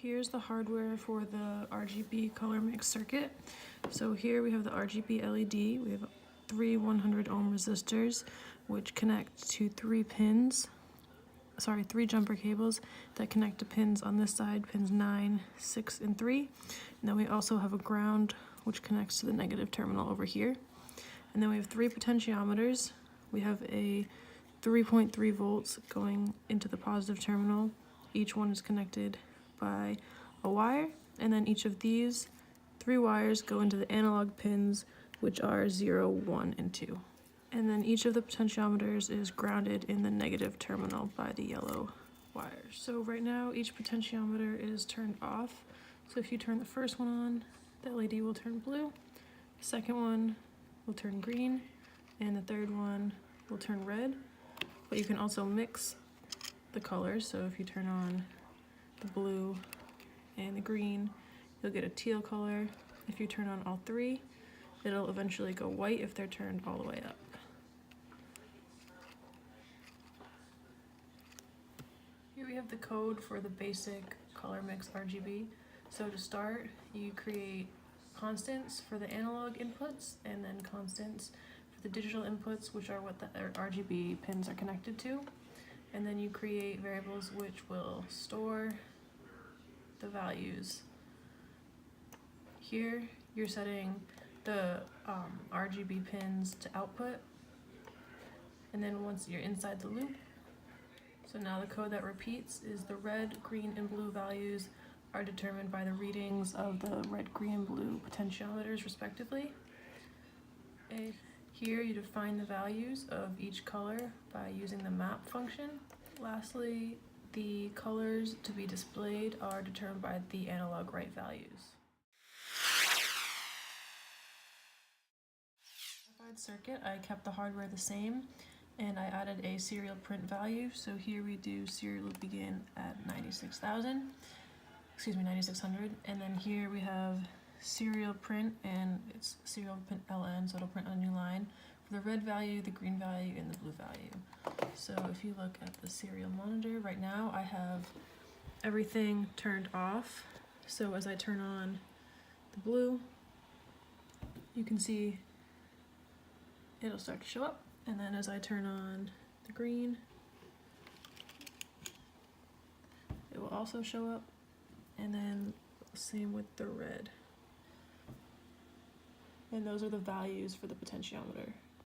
Here's the hardware for the RGB color mix circuit. So here we have the RGB LED. We have three 100 ohm resistors which connect to three jumper cables that connect to pins on this side, pins 9, 6, and 3. And then we also have a ground which connects to the negative terminal over here. And then we have three potentiometers. We have a 3.3 volts going into the positive terminal. Each one is connected by a wire, and then each of these three wires go into the analog pins, which are 0, 1, and 2. And then each of the potentiometers is grounded in the negative terminal by the yellow wires. So right now each potentiometer is turned off. So if you turn the first one on, the LED will turn blue, the second one will turn green, and the third one will turn red. But you can also mix the colors, so if you turn on the blue and the green, you'll get a teal color. If you turn on all three, it'll eventually go white if they're turned all the way up. Here we have the code for the basic color mix RGB. So to start, you create constants for the analog inputs and then constants for the digital inputs, which are what the RGB pins are connected to. And then you create variables which will store the values. Here you're setting the RGB pins to output, and then once you're inside the loop, so now the code that repeats is the red, green, and blue values are determined by the readings of the red, green, and blue potentiometers respectively. And here you define the values of each color by using the map function. Lastly, the colors to be displayed are determined by the analog write values. Circuit, I kept the hardware the same and I added a serial print value. So here we do serial begin at 9600, and then here we have serial print, and it's serial print LN, so it'll print on a new line for the red value, the green value, and the blue value. So if you look at the serial monitor right now, I have everything turned off. So as I turn on the blue, you can see it'll start to show up, and then as I turn on the green, it will also show up, and then same with the red. And those are the values for the potentiometer.